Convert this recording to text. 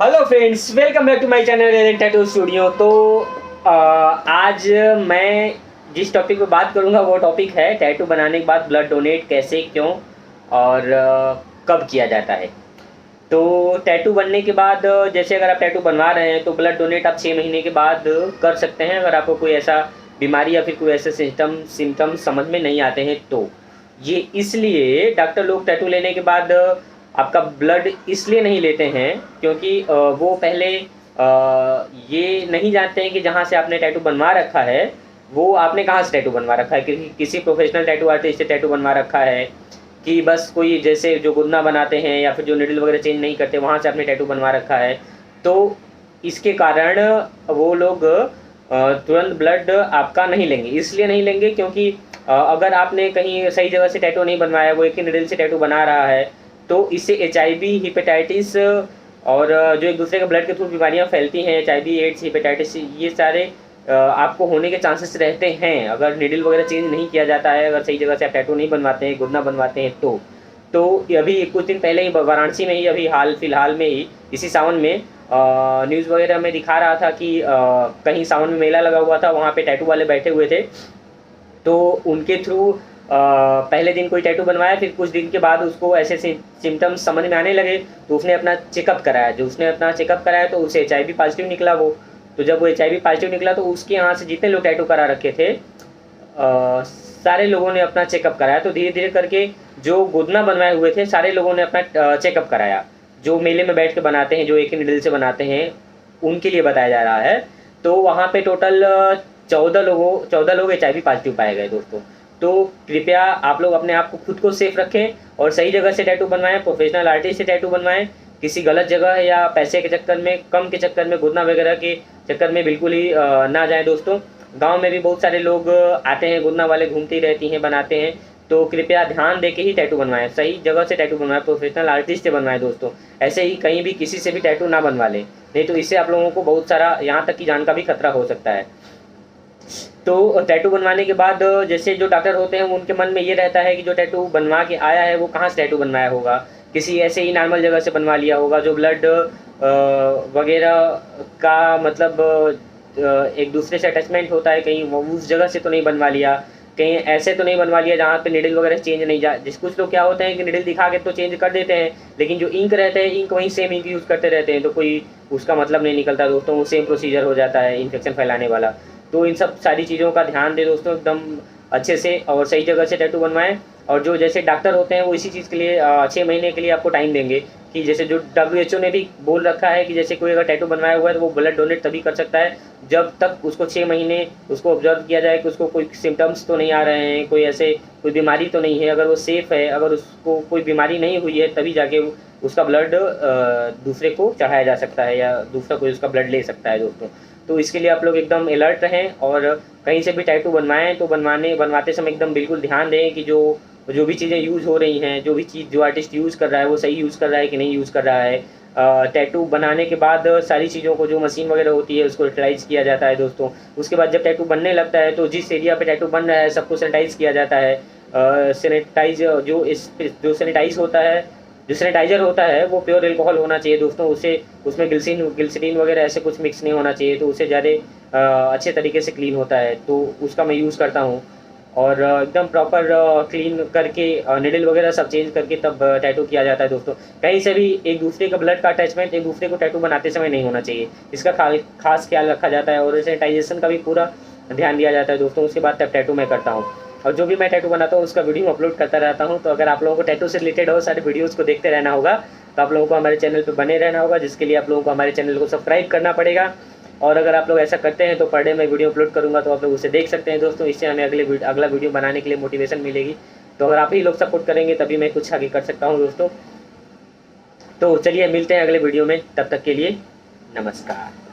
Hello friends, welcome back to my channel tattoo studio. तो आज मैं जिस टॉपिक पे बात करूँगा वो टॉपिक है टैटू बनाने के बाद ब्लड डोनेट कैसे, क्यों और कब किया जाता है। तो टैटू बनने के बाद जैसे अगर आप टैटू बनवा रहे हैं तो ब्लड डोनेट आप 6 महीने के बाद कर सकते हैं, अगर आपको कोई ऐसा बीमारी या फिर कोई ऐसे सिम्टम समझ में नहीं आते हैं तो। ये इसलिए डॉक्टर लोग टैटू लेने के बाद आपका ब्लड इसलिए नहीं लेते हैं क्योंकि वो पहले ये नहीं जानते हैं कि जहाँ से आपने टैटू बनवा रखा है वो आपने कहाँ से टैटू बनवा रखा है, किसी प्रोफेशनल टैटू आर्टिस्ट से टैटू बनवा रखा है कि बस कोई जैसे जो गुदना बनाते हैं या फिर जो नीडल वगैरह चेंज नहीं करते वहाँ से आपने टैटू बनवा रखा है। तो इसके कारण वो लोग तुरंत ब्लड आपका नहीं लेंगे। इसलिए नहीं लेंगे क्योंकि अगर आपने कहीं सही जगह से टैटू नहीं बनवाया, वो एक ही नीडल से टैटू बना रहा है, तो इससे HIV, हिपेटाइटिस और जो एक दूसरे के ब्लड के थ्रू बीमारियां फैलती हैं, HIV, एड्स, हिपेटाइटिस, ये सारे आपको होने के चांसेस रहते हैं अगर नीडल वगैरह चेंज नहीं किया जाता है, अगर सही जगह से आप टैटू नहीं बनवाते हैं, गुदना बनवाते हैं तो अभी कुछ दिन पहले ही वाराणसी में ही, अभी फिलहाल में ही इसी सावन में न्यूज़ वगैरह में दिखा रहा था कि कहीं सावन में मेला लगा हुआ था, वहाँ पे टैटू वाले बैठे हुए थे। तो उनके थ्रू पहले दिन कोई टैटू बनवाया, फिर कुछ दिन के बाद उसको ऐसे सिम्टम्स समझ में आने लगे तो उसने अपना चेकअप कराया। उसने अपना चेकअप कराया तो उसे HIV पॉजिटिव निकला वो। तो जब वो HIV पॉजिटिव निकला तो उसके यहाँ से जितने लोग टैटू करा रखे थे सारे लोगों ने अपना चेकअप कराया। तो धीरे धीरे करके जो गुदना बनवाए हुए थे सारे लोगों ने अपना चेकअप कराया। जो मेले में बैठ के बनाते हैं, जो एक ही नीडल से बनाते हैं, उनके लिए बताया जा रहा है। तो वहाँ पे टोटल 14 लोग HIV पॉजिटिव पाए गए दोस्तों। तो कृपया आप लोग अपने आप को खुद को सेफ रखें और सही जगह से टैटू बनवाएं, प्रोफेशनल आर्टिस्ट से टैटू बनवाएं। किसी गलत जगह या पैसे के चक्कर में, कम के चक्कर में, गुदना वगैरह के चक्कर में बिल्कुल ही ना जाएं दोस्तों। गांव में भी बहुत सारे लोग आते हैं, गुदना वाले घूमती रहती हैं, बनाते हैं। तो कृपया ध्यान दे के ही टैटू बनवाएं, सही जगह से टैटू बनवाएं, प्रोफेशनल आर्टिस्ट से बनवाएं दोस्तों। ऐसे ही कहीं भी किसी से भी टैटू ना बनवा लें, नहीं तो इससे आप लोगों को बहुत सारा, यहाँ तक कि जान का भी खतरा हो सकता है। तो टैटू बनवाने के बाद जैसे जो डॉक्टर होते हैं उनके मन में ये रहता है कि जो टैटू बनवा के आया है वो कहाँ से टैटू बनवाया होगा, किसी ऐसे ही नॉर्मल जगह से बनवा लिया होगा। जो ब्लड वगैरह का मतलब एक दूसरे से अटैचमेंट होता है, कहीं वो उस जगह से तो नहीं बनवा लिया, कहीं ऐसे तो नहीं बनवा लिया जहाँ पे नीडल वगैरह चेंज नहीं जा। कुछ लोग क्या होते हैं कि नीडल दिखा के तो चेंज कर देते हैं, लेकिन जो इंक रहते हैं, इंक वहीं सेम इंक यूज़ करते रहते हैं, तो कोई उसका मतलब नहीं निकलता दोस्तों, वो सेम प्रोसीजर हो जाता है इन्फेक्शन फैलाने वाला। तो इन सब सारी चीज़ों का ध्यान दें दोस्तों, एकदम अच्छे से और सही जगह से टैटू बनवाएं। और जो जैसे डॉक्टर होते हैं वो इसी चीज़ के लिए 6 महीने के लिए आपको टाइम देंगे कि जैसे जो WHO ने भी बोल रखा है कि जैसे कोई अगर टैटू बनवाया हुआ है तो वो ब्लड डोनेट तभी कर सकता है जब तक उसको 6 महीने उसको ऑब्जर्व किया जाए कि उसको कोई सिम्टम्स तो नहीं आ रहे हैं, कोई ऐसे कोई बीमारी तो नहीं है। अगर वो सेफ़ है, अगर उसको कोई बीमारी नहीं हुई है, तभी जाके उसका ब्लड दूसरे को चढ़ाया जा सकता है या दूसरा कोई उसका ब्लड ले सकता है दोस्तों। तो इसके लिए आप लोग एकदम अलर्ट रहें और कहीं से भी टैटू बनवाएं तो बनवाते समय एकदम बिल्कुल ध्यान दें कि जो भी चीज़ें यूज़ हो रही हैं, जो भी चीज़ जो आर्टिस्ट यूज़ कर रहा है वो सही यूज़ कर रहा है कि नहीं यूज़ कर रहा है। टैटू बनाने के बाद सारी चीज़ों को, जो मशीन वगैरह होती है, उसको सैनिटाइज़ किया जाता है दोस्तों। उसके बाद जब टैटू बनने लगता है तो जिस एरिया पे टैटू बन रहा है सबको सैनिटाइज़ किया जाता है। जो सैनिटाइज़र होता है वो प्योर एल्कोहल होना चाहिए दोस्तों। उसमें ग्लिसरीन वगैरह ऐसे कुछ मिक्स नहीं होना चाहिए, तो उससे ज़्यादा अच्छे तरीके से क्लीन होता है, तो उसका मैं यूज़ करता हूँ। और एकदम प्रॉपर क्लीन करके नीडल वगैरह सब चेंज करके तब टैटू किया जाता है दोस्तों। कहीं से भी एक दूसरे का ब्लड का अटैचमेंट एक दूसरे को टैटू बनाते समय नहीं होना चाहिए, इसका खास ख्याल रखा जाता है और सैनिटाइजेशन का भी पूरा ध्यान दिया जाता है दोस्तों। उसके बाद तब टैटू मैं करता हूँ और जो भी मैं टैटू बनाता हूँ उसका वीडियो अपलोड करता रहता हूँ। तो अगर आप लोगों को टैटू से रिलेटेड और सारे वीडियोज़ को देखते रहना होगा तो आप लोगों को हमारे चैनल पर बने रहना होगा, जिसके लिए आप लोगों को हमारे चैनल को सब्सक्राइब करना पड़ेगा। और अगर आप लोग ऐसा करते हैं तो पर डे मैं वीडियो अपलोड करूँगा तो आप लोग उसे देख सकते हैं दोस्तों। इससे हमें अगला वीडियो बनाने के लिए मोटिवेशन मिलेगी। तो अगर आप ही लोग सपोर्ट करेंगे तभी मैं कुछ आगे कर सकता हूँ दोस्तों। तो चलिए मिलते हैं अगले वीडियो में, तब तक के लिए नमस्कार।